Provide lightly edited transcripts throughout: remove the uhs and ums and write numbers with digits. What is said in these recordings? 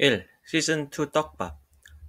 1. 시즌2 떡밥.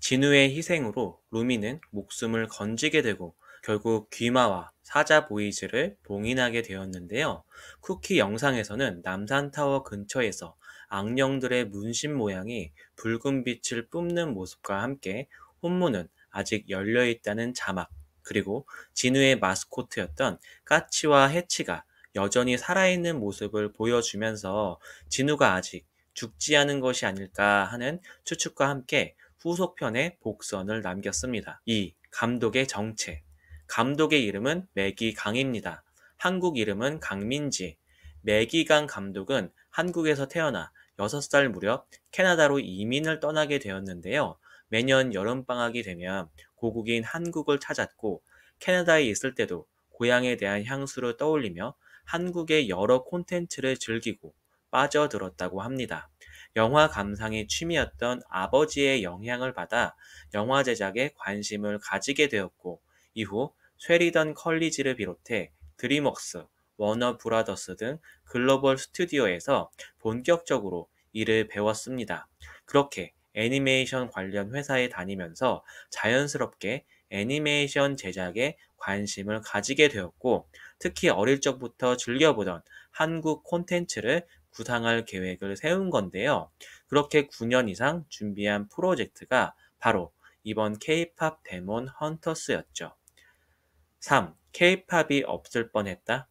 진우의 희생으로 루미는 목숨을 건지게 되고 결국 귀마와 사자 보이즈를 봉인하게 되었는데요. 쿠키 영상에서는 남산타워 근처에서 악령들의 문신 모양이 붉은 빛을 뿜는 모습과 함께 혼문은 아직 열려있다는 자막, 그리고 진우의 마스코트였던 까치와 해치가 여전히 살아있는 모습을 보여주면서 진우가 아직 죽지 않은 것이 아닐까 하는 추측과 함께 후속편에 복선을 남겼습니다. 2. 감독의 정체. 감독의 이름은 매기 강입니다. 한국 이름은 강민지. 매기 강 감독은 한국에서 태어나 6살 무렵 캐나다로 이민을 떠나게 되었는데요. 매년 여름방학이 되면 고국인 한국을 찾았고 캐나다에 있을 때도 고향에 대한 향수를 떠올리며 한국의 여러 콘텐츠를 즐기고 빠져들었다고 합니다. 영화 감상이 취미였던 아버지의 영향을 받아 영화 제작에 관심을 가지게 되었고, 이후 쉐리던 컬리지를 비롯해 드림웍스, 워너 브라더스 등 글로벌 스튜디오에서 본격적으로 일을 배웠습니다. 그렇게 애니메이션 관련 회사에 다니면서 자연스럽게 애니메이션 제작에 관심을 가지게 되었고, 특히 어릴 적부터 즐겨보던 한국 콘텐츠를 구상할 계획을 세운 건데요. 그렇게 9년 이상 준비한 프로젝트가 바로 이번 K-팝 데몬 헌터스였죠. 3. K-팝이 없을 뻔했다.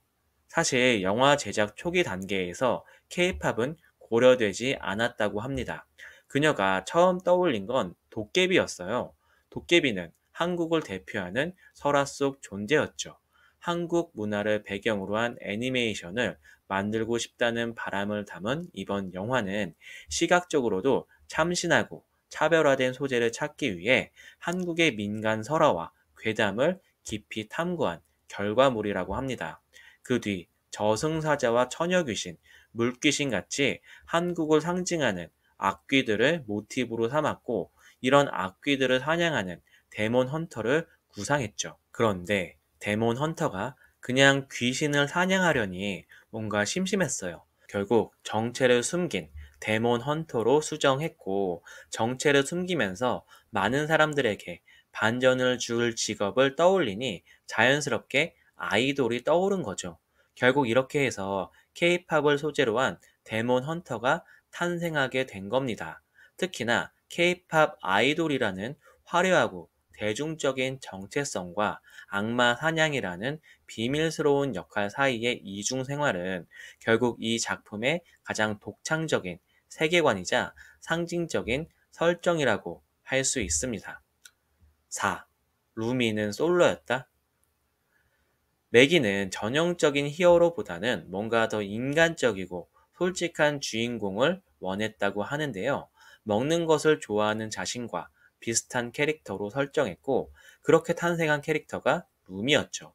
사실 영화 제작 초기 단계에서 K-팝은 고려되지 않았다고 합니다. 그녀가 처음 떠올린 건 도깨비였어요. 도깨비는 한국을 대표하는 설화 속 존재였죠. 한국 문화를 배경으로 한 애니메이션을 만들고 싶다는 바람을 담은 이번 영화는 시각적으로도 참신하고 차별화된 소재를 찾기 위해 한국의 민간 설화와 괴담을 깊이 탐구한 결과물이라고 합니다. 그 뒤 저승사자와 처녀귀신, 물귀신 같이 한국을 상징하는 악귀들을 모티브로 삼았고, 이런 악귀들을 사냥하는 데몬 헌터를 구상했죠. 그런데 데몬 헌터가 그냥 귀신을 사냥하려니 뭔가 심심했어요. 결국 정체를 숨긴 데몬 헌터로 수정했고, 정체를 숨기면서 많은 사람들에게 반전을 줄 직업을 떠올리니 자연스럽게 아이돌이 떠오른 거죠. 결국 이렇게 해서 K-팝을 소재로 한 데몬 헌터가 탄생하게 된 겁니다. 특히나 K-팝 아이돌이라는 화려하고 대중적인 정체성과 악마 사냥이라는 비밀스러운 역할 사이의 이중 생활은 결국 이 작품의 가장 독창적인 세계관이자 상징적인 설정이라고 할 수 있습니다. 4. 루미는 솔로였다? 매기는 전형적인 히어로보다는 뭔가 더 인간적이고 솔직한 주인공을 원했다고 하는데요. 먹는 것을 좋아하는 자신과 비슷한 캐릭터로 설정했고, 그렇게 탄생한 캐릭터가 루미였죠.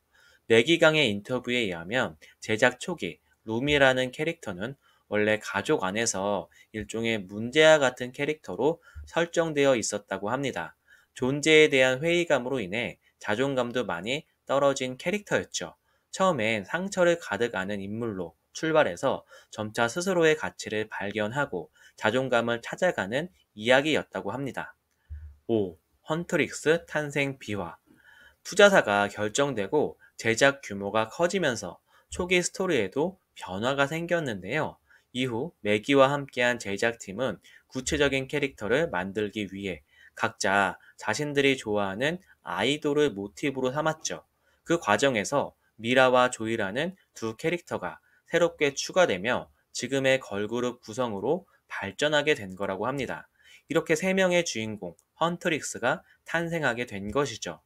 매기강의 인터뷰에 의하면 제작 초기 루미라는 캐릭터는 원래 가족 안에서 일종의 문제와 같은 캐릭터로 설정되어 있었다고 합니다. 존재에 대한 회의감으로 인해 자존감도 많이 떨어진 캐릭터였죠. 처음엔 상처를 가득 안은 인물로 출발해서 점차 스스로의 가치를 발견하고 자존감을 찾아가는 이야기였다고 합니다. 5. 헌트릭스 탄생 비화. 투자사가 결정되고 제작 규모가 커지면서 초기 스토리에도 변화가 생겼는데요. 이후 매기와 함께한 제작팀은 구체적인 캐릭터를 만들기 위해 각자 자신들이 좋아하는 아이돌을 모티브로 삼았죠. 그 과정에서 미라와 조이라는 두 캐릭터가 새롭게 추가되며 지금의 걸그룹 구성으로 발전하게 된 거라고 합니다. 이렇게 세 명의 주인공 헌트릭스가 탄생하게 된 것이죠.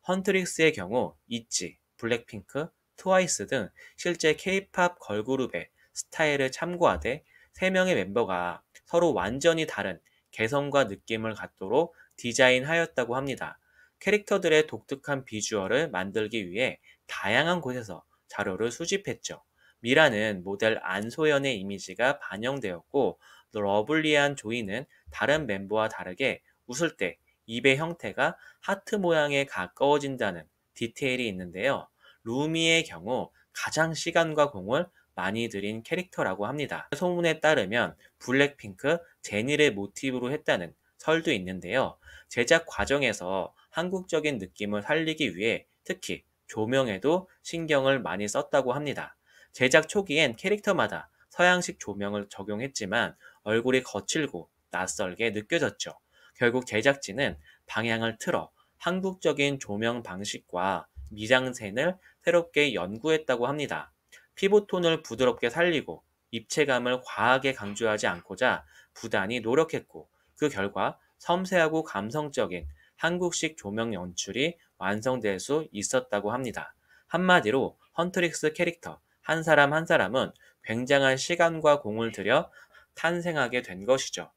헌트릭스의 경우 있지, 블랙핑크, 트와이스 등 실제 K-팝 걸그룹의 스타일을 참고하되 3명의 멤버가 서로 완전히 다른 개성과 느낌을 갖도록 디자인하였다고 합니다. 캐릭터들의 독특한 비주얼을 만들기 위해 다양한 곳에서 자료를 수집했죠. 미라는 모델 안소연의 이미지가 반영되었고, 러블리한 조이는 다른 멤버와 다르게 웃을 때 입의 형태가 하트 모양에 가까워진다는 디테일이 있는데요. 루미의 경우 가장 시간과 공을 많이 들인 캐릭터라고 합니다. 소문에 따르면 블랙핑크 제니를 모티브로 했다는 설도 있는데요. 제작 과정에서 한국적인 느낌을 살리기 위해 특히 조명에도 신경을 많이 썼다고 합니다. 제작 초기엔 캐릭터마다 서양식 조명을 적용했지만 얼굴이 거칠고 낯설게 느껴졌죠. 결국 제작진은 방향을 틀어 한국적인 조명 방식과 미장센을 새롭게 연구했다고 합니다. 피부톤을 부드럽게 살리고 입체감을 과하게 강조하지 않고자 부단히 노력했고 그 결과 섬세하고 감성적인 한국식 조명 연출이 완성될 수 있었다고 합니다. 한마디로 헌트릭스 캐릭터 한 사람 한 사람은 굉장한 시간과 공을 들여 탄생하게 된 것이죠.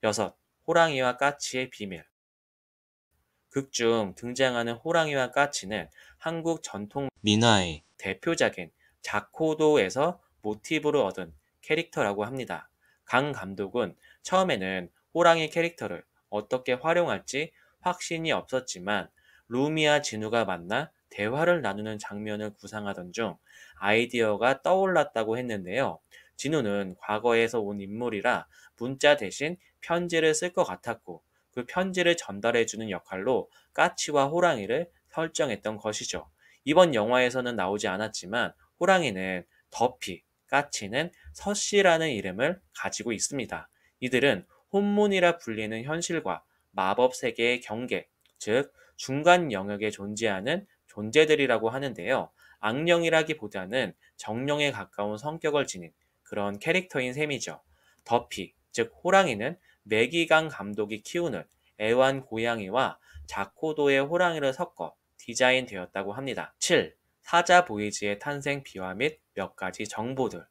6. 호랑이와 까치의 비밀. 극 중 등장하는 호랑이와 까치는 한국 전통 민화의 대표작인 자코도에서 모티브로 얻은 캐릭터라고 합니다. 강 감독은 처음에는 호랑이 캐릭터를 어떻게 활용할지 확신이 없었지만 루미와 진우가 만나 대화를 나누는 장면을 구상하던 중 아이디어가 떠올랐다고 했는데요. 진우는 과거에서 온 인물이라 문자 대신 편지를 쓸 것 같았고 그 편지를 전달해주는 역할로 까치와 호랑이를 설정했던 것이죠. 이번 영화에서는 나오지 않았지만 호랑이는 더피, 까치는 서씨라는 이름을 가지고 있습니다. 이들은 혼문이라 불리는 현실과 마법 세계의 경계, 즉 중간 영역에 존재하는 존재들이라고 하는데요. 악령이라기보다는 정령에 가까운 성격을 지닌 그런 캐릭터인 셈이죠. 더피, 즉 호랑이는 매기강 감독이 키우는 애완 고양이와 자코도의 호랑이를 섞어 디자인되었다고 합니다. 7. 사자 보이즈의 탄생 비화 및 몇 가지 정보들.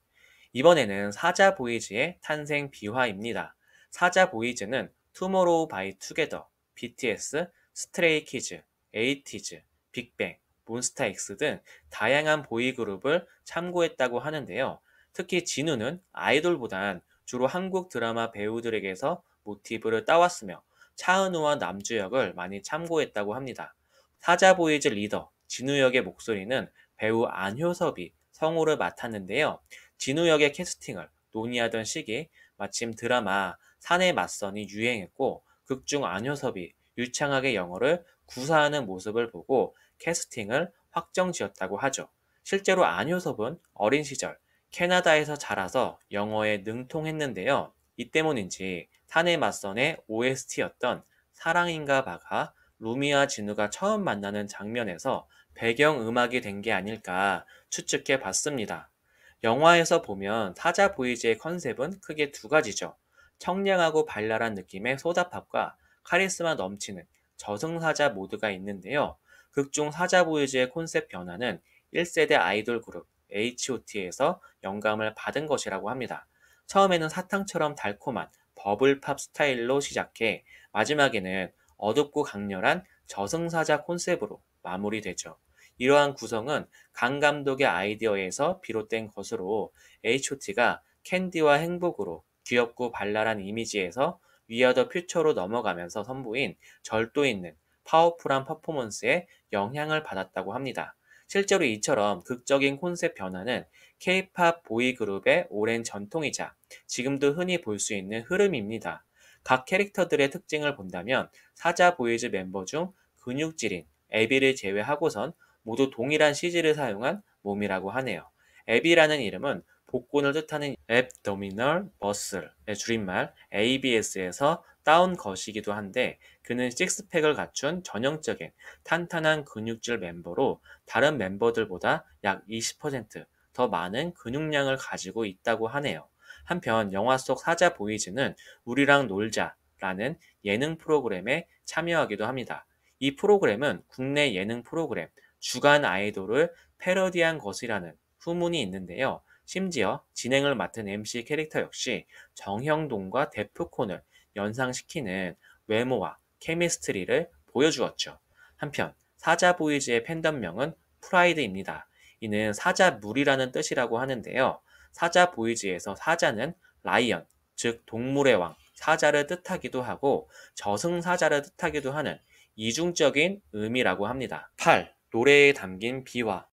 이번에는 사자 보이즈의 탄생 비화입니다. 사자 보이즈는 투모로우 바이 투게더, BTS, 스트레이키즈, 에이티즈, 빅뱅, 몬스타엑스 등 다양한 보이그룹을 참고했다고 하는데요. 특히 진우는 아이돌보단 주로 한국 드라마 배우들에게서 모티브를 따왔으며 차은우와 남주혁을 많이 참고했다고 합니다. 사자보이즈 리더 진우 역의 목소리는 배우 안효섭이 성우를 맡았는데요. 진우 역의 캐스팅을 논의하던 시기 마침 드라마 산의 맞선이 유행했고 극중 안효섭이 유창하게 영어를 구사하는 모습을 보고 캐스팅을 확정지었다고 하죠. 실제로 안효섭은 어린 시절 캐나다에서 자라서 영어에 능통했는데요. 이 때문인지 산의 맞선의 OST였던 사랑인가 봐가 루미와 진우가 처음 만나는 장면에서 배경음악이 된 게 아닐까 추측해 봤습니다. 영화에서 보면 사자 보이즈의 컨셉은 크게 두 가지죠. 청량하고 발랄한 느낌의 소다팝과 카리스마 넘치는 저승사자 모드가 있는데요. 극중 사자 보이즈의 콘셉트 변화는 1세대 아이돌 그룹 H.O.T에서 영감을 받은 것이라고 합니다. 처음에는 사탕처럼 달콤한 버블팝 스타일로 시작해 마지막에는 어둡고 강렬한 저승사자 콘셉트로 마무리되죠. 이러한 구성은 강 감독의 아이디어에서 비롯된 것으로 H.O.T가 캔디와 행복으로 귀엽고 발랄한 이미지에서 위아 더 퓨처로 넘어가면서 선보인 절도 있는 파워풀한 퍼포먼스에 영향을 받았다고 합니다. 실제로 이처럼 극적인 콘셉트 변화는 K-팝 보이그룹의 오랜 전통이자 지금도 흔히 볼 수 있는 흐름입니다. 각 캐릭터들의 특징을 본다면 사자 보이즈 멤버 중 근육질인 에비를 제외하고선 모두 동일한 CG를 사용한 몸이라고 하네요. 에비라는 이름은 복근을 뜻하는 abdominal muscle의 줄임말 ABS에서 따온 것이기도 한데 그는 식스팩을 갖춘 전형적인 탄탄한 근육질 멤버로 다른 멤버들보다 약 20%더 많은 근육량을 가지고 있다고 하네요. 한편 영화 속 사자 보이즈는 우리랑 놀자라는 예능 프로그램에 참여하기도 합니다. 이 프로그램은 국내 예능 프로그램 주간 아이돌을 패러디한 것이라는 후문이 있는데요. 심지어 진행을 맡은 MC 캐릭터 역시 정형돈과 데프콘을 연상시키는 외모와 케미스트리를 보여주었죠. 한편 사자 보이즈의 팬덤명은 프라이드입니다. 이는 사자물이라는 뜻이라고 하는데요. 사자 보이즈에서 사자는 라이언, 즉 동물의 왕, 사자를 뜻하기도 하고 저승사자를 뜻하기도 하는 이중적인 의미라고 합니다. 8. 노래에 담긴 비화.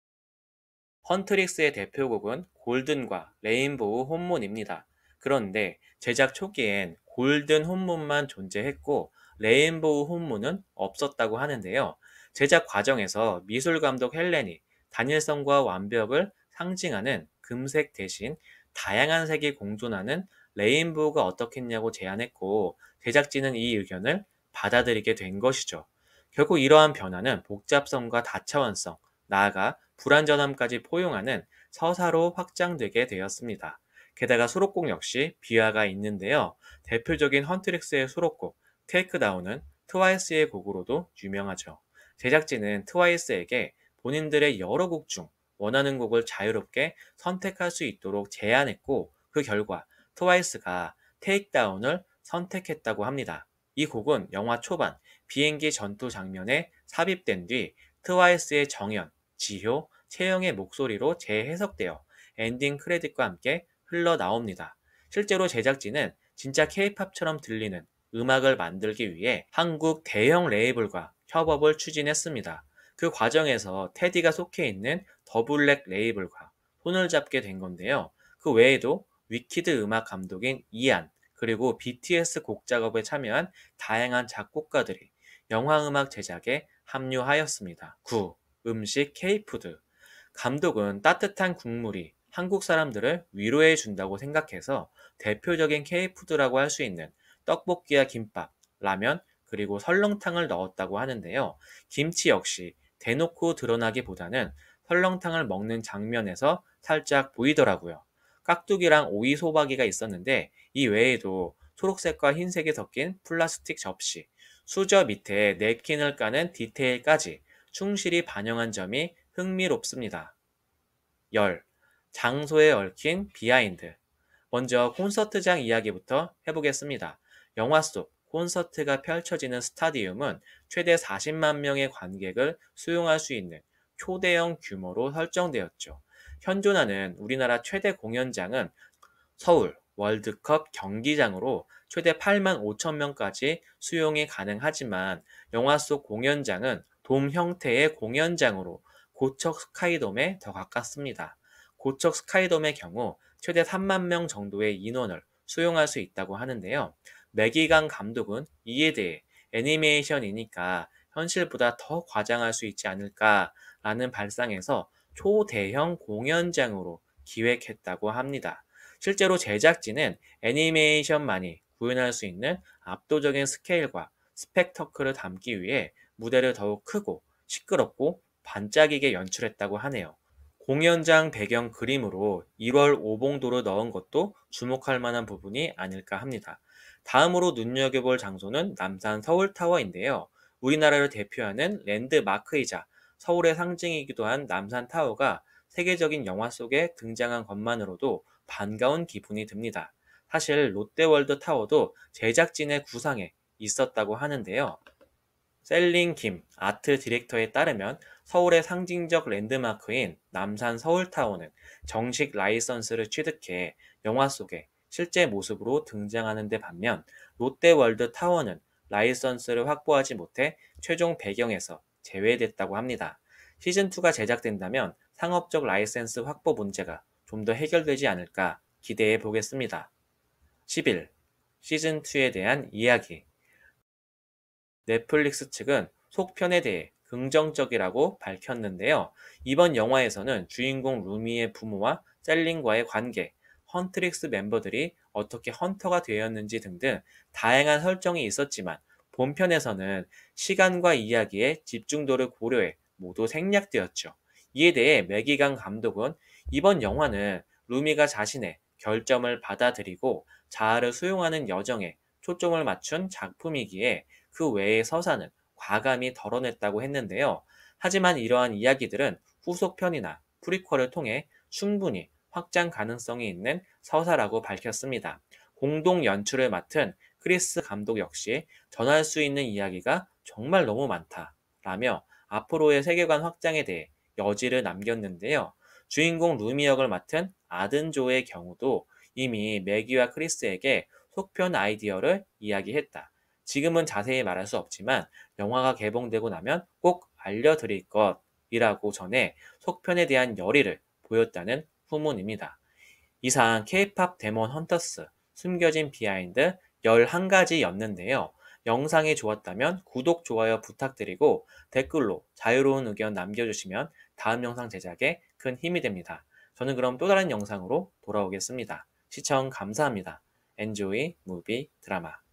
헌트릭스의 대표곡은 골든과 레인보우 혼문입니다. 그런데 제작 초기엔 골든 혼문만 존재했고 레인보우 혼문은 없었다고 하는데요. 제작 과정에서 미술 감독 헬렌이 단일성과 완벽을 상징하는 금색 대신 다양한 색이 공존하는 레인보우가 어떻겠냐고 제안했고 제작진은 이 의견을 받아들이게 된 것이죠. 결국 이러한 변화는 복잡성과 다차원성, 나아가 불완전함까지 포용하는 서사로 확장되게 되었습니다. 게다가 수록곡 역시 비화가 있는데요. 대표적인 헌트릭스의 수록곡 테이크다운은 트와이스의 곡으로도 유명하죠. 제작진은 트와이스에게 본인들의 여러 곡 중 원하는 곡을 자유롭게 선택할 수 있도록 제안했고 그 결과 트와이스가 테이크다운을 선택했다고 합니다. 이 곡은 영화 초반 비행기 전투 장면에 삽입된 뒤 트와이스의 정연, 지효, 채영의 목소리로 재해석되어 엔딩 크레딧과 함께 흘러나옵니다. 실제로 제작진은 진짜 케이팝처럼 들리는 음악을 만들기 위해 한국 대형 레이블과 협업을 추진했습니다. 그 과정에서 테디가 속해 있는 더블랙 레이블과 손을 잡게 된 건데요. 그 외에도 위키드 음악 감독인 이안, 그리고 BTS 곡 작업에 참여한 다양한 작곡가들이 영화 음악 제작에 합류하였습니다. 9. 음식 K푸드. 감독은 따뜻한 국물이 한국 사람들을 위로해 준다고 생각해서 대표적인 K푸드라고 할 수 있는 떡볶이와 김밥, 라면, 그리고 설렁탕을 넣었다고 하는데요. 김치 역시 대놓고 드러나기보다는 설렁탕을 먹는 장면에서 살짝 보이더라고요. 깍두기랑 오이 소박이가 있었는데 이 외에도 초록색과 흰색이 섞인 플라스틱 접시, 수저 밑에 냅킨을 까는 디테일까지 충실히 반영한 점이 흥미롭습니다. 열. 장소에 얽힌 비하인드. 먼저 콘서트장 이야기부터 해보겠습니다. 영화 속 콘서트가 펼쳐지는 스타디움은 최대 40만 명의 관객을 수용할 수 있는 초대형 규모로 설정되었죠. 현존하는 우리나라 최대 공연장은 서울 월드컵 경기장으로 최대 8만 5천 명까지 수용이 가능하지만 영화 속 공연장은 돔 형태의 공연장으로 고척 스카이돔에 더 가깝습니다. 고척 스카이돔의 경우 최대 3만 명 정도의 인원을 수용할 수 있다고 하는데요. 매기강 감독은 이에 대해 애니메이션이니까 현실보다 더 과장할 수 있지 않을까라는 발상에서 초대형 공연장으로 기획했다고 합니다. 실제로 제작진은 애니메이션만이 구현할 수 있는 압도적인 스케일과 스펙터클을 담기 위해 무대를 더욱 크고 시끄럽고 반짝이게 연출했다고 하네요. 공연장 배경 그림으로 1월 오봉도를 넣은 것도 주목할 만한 부분이 아닐까 합니다. 다음으로 눈여겨볼 장소는 남산 서울타워인데요. 우리나라를 대표하는 랜드마크이자 서울의 상징이기도 한 남산타워가 세계적인 영화 속에 등장한 것만으로도 반가운 기분이 듭니다. 사실 롯데월드 타워도 제작진의 구상에 있었다고 하는데요. 셀링 김 아트 디렉터에 따르면 서울의 상징적 랜드마크인 남산 서울타워는 정식 라이선스를 취득해 영화 속에 실제 모습으로 등장하는 데 반면 롯데월드 타워는 라이선스를 확보하지 못해 최종 배경에서 제외됐다고 합니다. 시즌2가 제작된다면 상업적 라이센스 확보 문제가 좀 더 해결되지 않을까 기대해 보겠습니다. 11. 시즌2에 대한 이야기. 넷플릭스 측은 속편에 대해 긍정적이라고 밝혔는데요. 이번 영화에서는 주인공 루미의 부모와 셀린과의 관계, 헌트릭스 멤버들이 어떻게 헌터가 되었는지 등등 다양한 설정이 있었지만 본편에서는 시간과 이야기의 집중도를 고려해 모두 생략되었죠. 이에 대해 매기강 감독은 이번 영화는 루미가 자신의 결점을 받아들이고 자아를 수용하는 여정에 초점을 맞춘 작품이기에 그 외의 서사는 과감히 덜어냈다고 했는데요. 하지만 이러한 이야기들은 후속편이나 프리퀄을 통해 충분히 확장 가능성이 있는 서사라고 밝혔습니다. 공동 연출을 맡은 크리스 감독 역시 전할 수 있는 이야기가 정말 너무 많다라며 앞으로의 세계관 확장에 대해 여지를 남겼는데요. 주인공 루미 역을 맡은 아든조의 경우도 이미 매기와 크리스에게 속편 아이디어를 이야기했다. 지금은 자세히 말할 수 없지만 영화가 개봉되고 나면 꼭 알려드릴 것이라고 전해 속편에 대한 열의를 보였다는 후문입니다. 이상 K-팝 데몬 헌터스 숨겨진 비하인드 11가지였는데요. 영상이 좋았다면 구독, 좋아요 부탁드리고 댓글로 자유로운 의견 남겨주시면 다음 영상 제작에 큰 힘이 됩니다. 저는 그럼 또 다른 영상으로 돌아오겠습니다. 시청 감사합니다. Enjoy movie 드라마